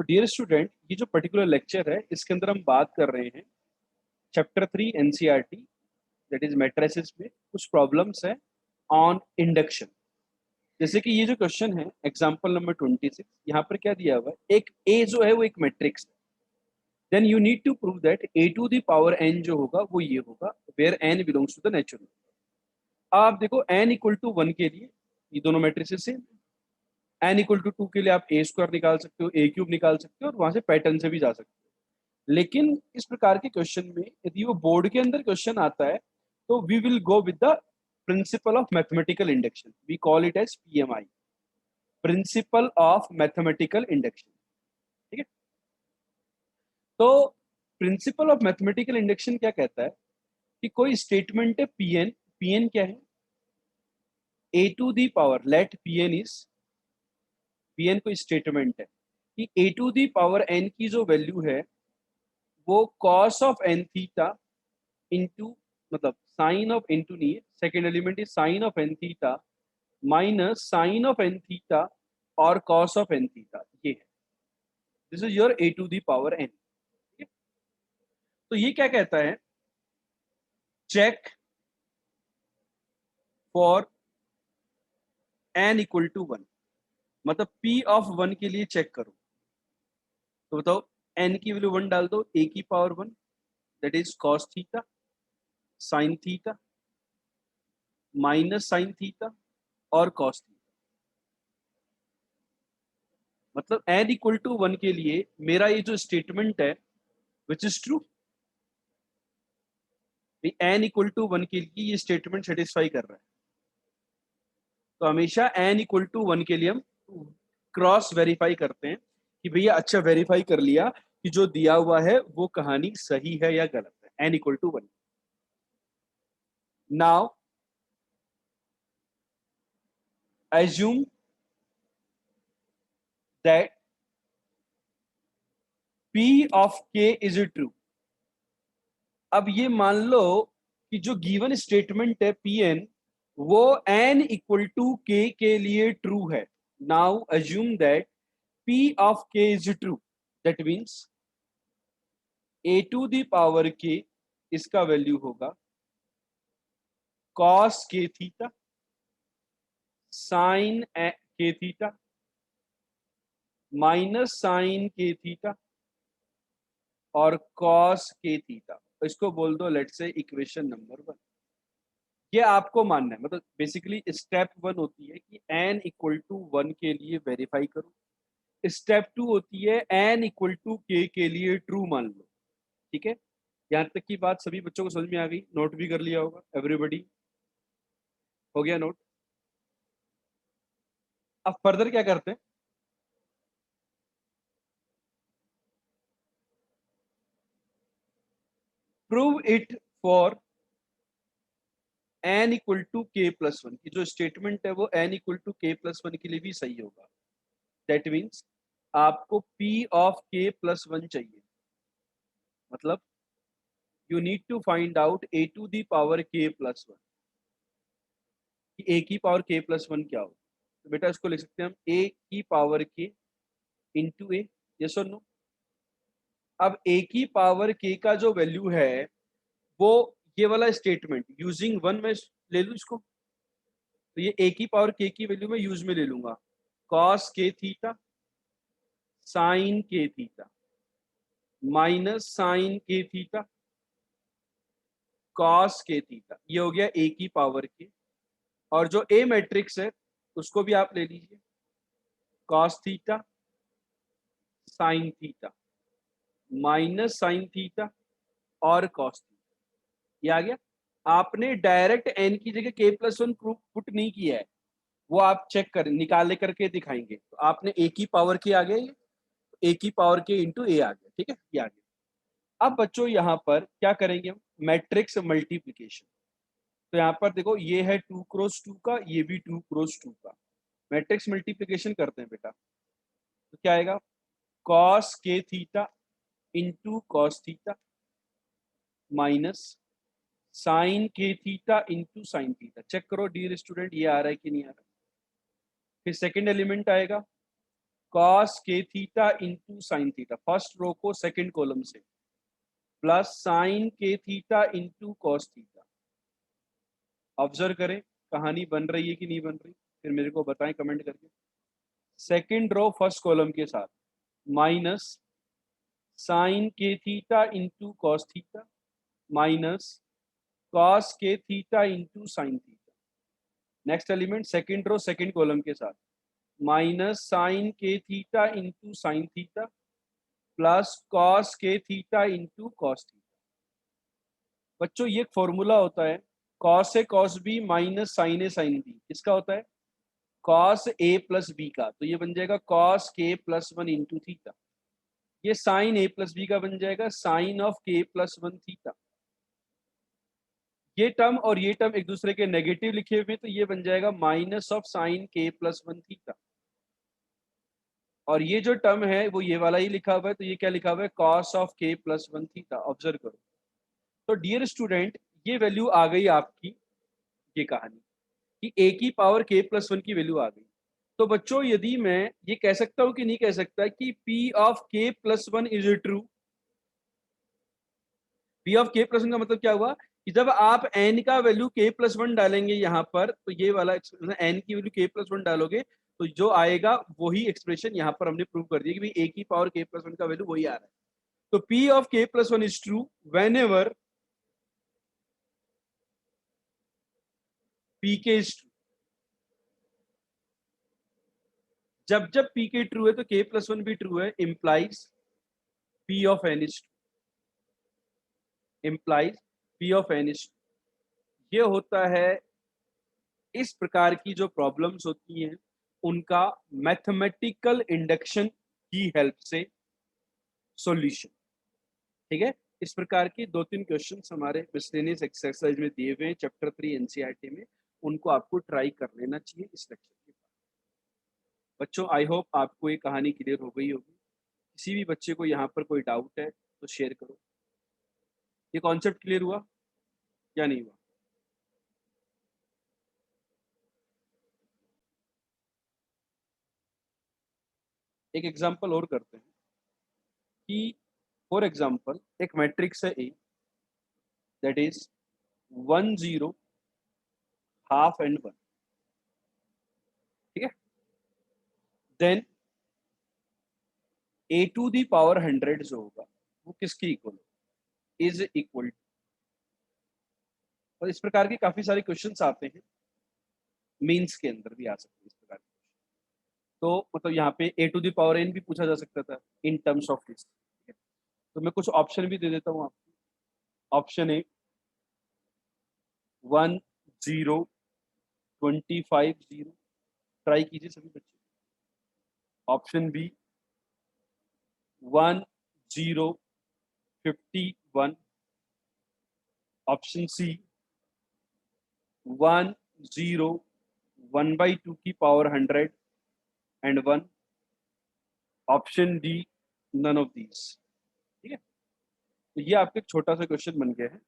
Dear student, ये जो particular lecture है इसके अंदर हम बात कर रहे हैं chapter 3 NCERT that is matrices में कुछ प्रॉब्लम्स हैं ऑन इंडक्शन। जैसे कि ये जो क्वेश्चन है एग्जांपल नंबर 26, यहाँ पर क्या दिया हुआ है, एक ए जो है वो एक मैट्रिक्स है। Then you need to prove that A to the power n जो होगा वो ये होगा where n belongs to the natural. आप देखो एन इक्वल टू 1 के लिए ये दोनों matrices same, n equal to 2 के लिए आप ए स्क्वायर निकाल सकते हो, ए क्यूब निकाल सकते हो और वहां से पैटर्न से भी जा सकते हो। लेकिन इस प्रकार के क्वेश्चन में यदि वो बोर्ड के अंदर क्वेश्चन आता है तो we will go with the principle of mathematical induction, we call it as PMI, principle of mathematical induction. ठीक है, तो प्रिंसिपल ऑफ मैथमेटिकल इंडक्शन क्या कहता है कि कोई स्टेटमेंट है पीएन, पीएन क्या है, A to the power let PN is, PN कोई स्टेटमेंट है कि A to the power N की जो वैल्यू है वो cos of N theta into, मतलब साइन ऑफ इंटू नहीं है, second element is sine of N theta minus sine of N theta और कॉस ऑफ एन थीटा, ये है। This is your A to the power N. तो ये क्या कहता है, check for an equal to 1, मतलब पी ऑफ 1 के लिए चेक करो। तो बताओ एन की वैल्यू 1 डाल दो, ए की power 1 that is cos theta sine theta minus sine theta और कॉस थीटा। मतलब एन इक्वल टू 1 के लिए मेरा ये जो स्टेटमेंट है which is true, n equal to 1 के लिए ये स्टेटमेंट सेटिस्फाई कर रहा है। तो हमेशा एन इक्वल टू 1 के लिए हम क्रॉस वेरीफाई करते हैं कि भैया अच्छा वेरीफाई कर लिया कि जो दिया हुआ है वो कहानी सही है या गलत है, n equal to 1। Now assume that P of K is true। अब ये मान लो कि जो गिवन स्टेटमेंट है Pn वो n इक्वल टू k के लिए ट्रू है। Now assume that P of K is true, that means a to the power k इसका वैल्यू होगा cos k theta sine k theta minus sine k theta और cos k theta. इसको बोल दो late से equation number 1। ये आपको मानना है, मतलब बेसिकली स्टेप 1 होती है कि n इक्वल टू 1 के लिए वेरीफाई करो, स्टेप 2 होती है n इक्वल टू k के लिए ट्रू मान लो। ठीक है, यहाँ तक की बात सभी बच्चों को समझ में आ गई, नोट भी कर लिया होगा एवरीबॉडी, हो गया नोट। अब फर्दर क्या करते हैं, prove it for n equal to k plus 1 की जो स्टेटमेंट है वो n equal to k plus 1 के लिए भी सही होगा। दैट मीन्स आपको p ऑफ k प्लस 1 चाहिए, मतलब you need to find out a to the power k plus 1 कि a की पावर k प्लस 1 क्या हो। तो बेटा इसको लिख सकते हैं हम a की पावर k इंटू ए, यस और नो। अब a की पावर k का जो वैल्यू है वो ये वाला स्टेटमेंट यूजिंग 1 में ले लूँ इसको, तो ये a की पावर k की वैल्यू में यूज में ले लूंगा cos k theta sine k theta minus sine k theta cos k theta, ये हो गया a की पावर k। और जो a मैट्रिक्स है उसको भी आप ले लीजिए cos theta sine theta minus sine theta और cos थीटा, ये आ गया। आपने डायरेक्ट n की जगह k प्लस 1 पुट नहीं किया है, वो आप चेक कर निकाले करके दिखाएंगे। तो आपने a की पावर k आ गया, ये a की पावर k इंटू ए आ गया। ठीक है, ये आ गया। अब बच्चों यहाँ पर क्या करेंगे हम, मैट्रिक्स मल्टीप्लीकेशन। तो यहाँ पर देखो ये है 2 क्रॉस 2 का, ये भी 2 क्रॉस 2 का, मैट्रिक्स मल्टीप्लीकेशन करते हैं बेटा। तो क्या आएगा, कॉस के theta into cos theta minus sine के theta into sine theta. Check करो डियर स्टूडेंट ये आ रहा है कि नहीं आ रहा है। फिर सेकेंड एलिमेंट आएगा कॉस के theta into sine theta, first row को सेकंड कॉलम से, प्लस साइन के theta into cos theta. Observe करें कहानी बन रही है कि नहीं बन रही, फिर मेरे को बताएं कमेंट करके। सेकंड रो फर्स्ट कॉलम के साथ माइनस साइन के theta into cos theta minus cos के theta into sine theta. Next element second row second column के साथ माइनस साइन के theta into sine theta plus cos के theta into cos theta. बच्चों ये फॉर्मूला होता है cos A cos B minus sine A sine B, किसका होता है? कॉस ए प्लस बी का। तो ये बन जाएगा कॉस के प्लस वन इंटू थीटा। ये साइन ए प्लस बी का बन जाएगा sign of k plus one theta. ये टर्म और ये टर्म एक दूसरे के नेगेटिव लिखे हुए, तो ये बन जाएगा माइनस ऑफ साइन के प्लस वन थीटा। और ये जो टर्म है वो ये वाला ही लिखा हुआ है, तो ये क्या लिखा हुआ है? Cos of k plus one theta. Observe करो। तो डियर स्टूडेंट, ये वैल्यू आ गई आपकी, ये कहानी कि ए की पावर के प्लस वन की वैल्यू आ गई। तो बच्चों यदि मैं ये कह सकता हूं कि नहीं कह सकता कि P of k plus one is true. P of k plus one का मतलब क्या हुआ कि जब आप एन का वैल्यू के प्लस वन डालेंगे यहाँ पर, तो ये वाला एक्सप्रेशन एन की वैल्यू के प्लस वन डालोगे तो जो आएगा वही एक्सप्रेशन यहाँ पर हमने प्रूव कर दिया कि भाई ए की पावर के प्लस वन का वैल्यू वही आ रहा है। तो P of k plus one is true whenever P k is true. जब जब पी के ट्रू है तो के प्लस वन भी ट्रू है, implies P of n is true, implies P of n is true. ये होता है इस प्रकार की जो प्रॉब्लम्स होती हैं उनका मैथमेटिकल इंडक्शन की हेल्प से सॉल्यूशन। ठीक है, इस प्रकार की दो तीन क्वेश्चंस हमारे मिसलेनियस एक्सरसाइज में दिए हुए हैं चैप्टर 3 एनसीईआरटी में, उनको आपको ट्राई कर लेना चाहिए इस लेक्चर के बाद। बच्चों आई होप आपको ये कहानी क्लियर हो गई होगी। किसी भी बच्चे को यहाँ पर कोई डाउट है तो शेयर करो। ये कॉन्सेप्ट क्लियर हुआ या नहीं हुआ? एक एग्जाम्पल और करते हैं कि फॉर एग्जाम्पल एक मैट्रिक्स है A, that is 1 0 half and 1। ठीक है, then A to the power 100 जो होगा वो किसकी इक्वल इज इक्वल। और इस प्रकार के काफी सारे क्वेश्चंस आते हैं, मीन्स के अंदर भी आ सकते हैं इस प्रकार के। तो मतलब यहाँ पे ए टू दी पावर एन भी पूछा जा सकता था इन टर्म्स ऑफ दिस। तो मैं कुछ ऑप्शन भी दे देता हूँ आपको। ऑप्शन ए 1 0 25 0, ट्राई कीजिए सभी बच्चे। Option B 1 0 51। ऑप्शन सी 1 0 1/2 की power 100 and 1। Option D none of these. ठीक है, तो ये आपके छोटा सा क्वेश्चन बन गया है।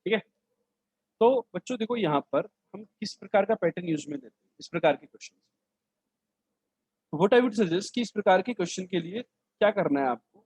ठीक है, तो बच्चों देखो यहाँ पर हम किस प्रकार का पैटर्न यूज में लेते हैं इस प्रकार के question. What I would suggest कि इस प्रकार के क्वेश्चन के लिए क्या करना है आपको,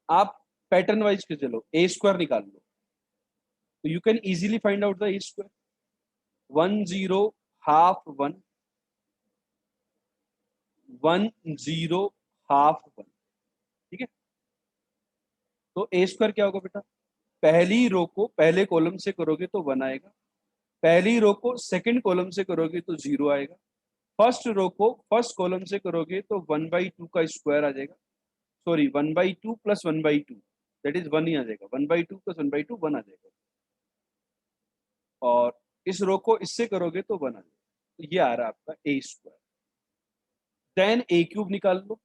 आप पैटर्न वाइज के चलो ए स्क्वायर निकाल लो। तो you can easily find out the A square. 1 0 half 1 1 0 half 1. ठीक है. तो ए स्क्वायर क्या होगा बेटा? पहली रो को पहले कॉलम से करोगे तो 1 आएगा, पहली रो को सेकंड कॉलम से करोगे तो 0 आएगा, फर्स्ट रो को फर्स्ट कॉलम से करोगे तो 1/2 का स्क्वायर आ जाएगा. सॉरी 1/2 प्लस 1/2 दैट इज 1 ही आ जाएगा. 1/2 प्लस 1/2 1 आ जाएगा. और इस रो को इससे करोगे तो 1 आ जाएगा. तो ये आ रहा है आपका A square. Then A cube निकाल लो.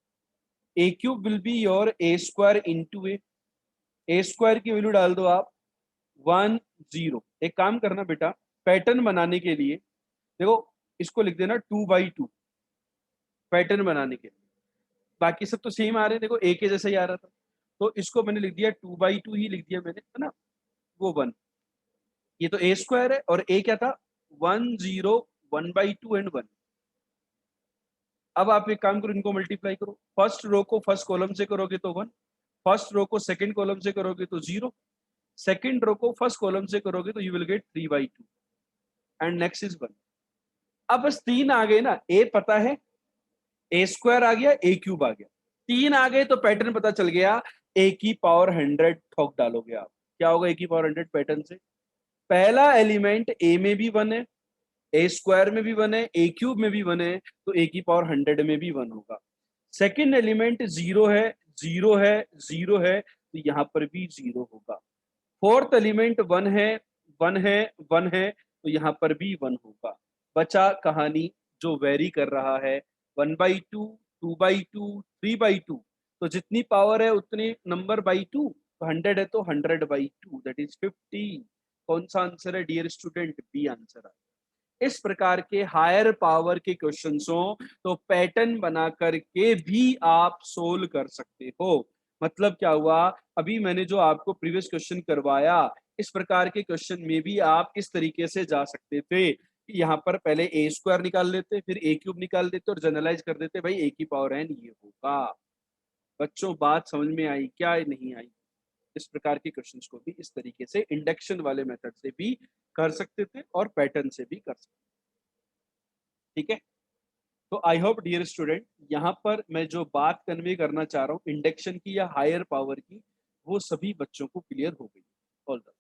A cube will be your A square into A. A square की वैल्यू डाल दो आप 1 0. एक काम करना बेटा, पैटर्न बनाने के लिए देखो इसको लिख देना 2/2 पैटर्न बनाने के लिए. बाकी सब तो सेम आ रहे हैं, देखो ए के जैसा ही आ रहा था, तो इसको मैंने लिख दिया 2/2 ही लिख दिया मैंने, है ना. वो 1, ये तो ए स्क्वायर है और ए क्या था 1 0 1/2 एंड 1. अब आप एक काम करो, इनको मल्टीप्लाई करो. फर्स्ट रो को फर्स्ट कॉलम से करोगे तो 1, फर्स्ट रो को सेकंड कॉलम से करोगे तो 0, सेकंड रो को फर्स्ट कॉलम से करोगे तो you will get 3/2 and next is 1. अब बस 3 आ गए ना, ए पता है, ए स्क्वायर आ गया, ए क्यूब आ गया, 3 आ गए तो पैटर्न पता चल गया. ए की पावर 100 ठोक डालोगे आप, क्या होगा ए की पावर 100 पैटर्न से? पहला एलिमेंट ए में भी 1 है, ए स्क्वायर में भी 1 है, ए क्यूब में भी 1 है, तो ए की पावर 100 में भी 1 होगा. सेकेंड एलिमेंट 0 है, 0 है, 0 है, तो यहाँ पर भी 0 होगा. फोर्थ एलिमेंट 1 है, 1 है, 1 है, तो यहाँ पर भी 1 होगा. बचा कहानी जो वेरी कर रहा है 1/2 2/2 3/2. तो जितनी पावर है उतनी नंबर बाई 2, तो 100 है तो 100/2 दैट इज 50. कौन सा आंसर है डियर स्टूडेंट? बी आंसर है. इस प्रकार के हायर पावर के क्वेश्चंस हो तो पैटर्न बना करके भी आप सोल्व कर सकते हो. मतलब क्या हुआ, अभी मैंने जो आपको प्रीवियस क्वेश्चन करवाया, इस प्रकार के क्वेश्चन में भी आप इस तरीके से जा सकते थे कि यहाँ पर पहले ए स्क्वायर निकाल लेते, फिर ए क्यूब निकाल देते और जनरलाइज कर देते भाई ए की पावर एन ये होगा. बच्चों बात समझ में आई क्या नहीं आई? इस प्रकार के क्वेश्चंस को भी इस तरीके से इंडक्शन वाले मेथड से भी कर सकते थे और पैटर्न से भी कर सकते. ठीक है. तो आई होप डियर स्टूडेंट यहाँ पर मैं जो बात कन्वे करना चाह रहा हूँ इंडक्शन की या हायर पावर की, वो सभी बच्चों को क्लियर हो गई. All the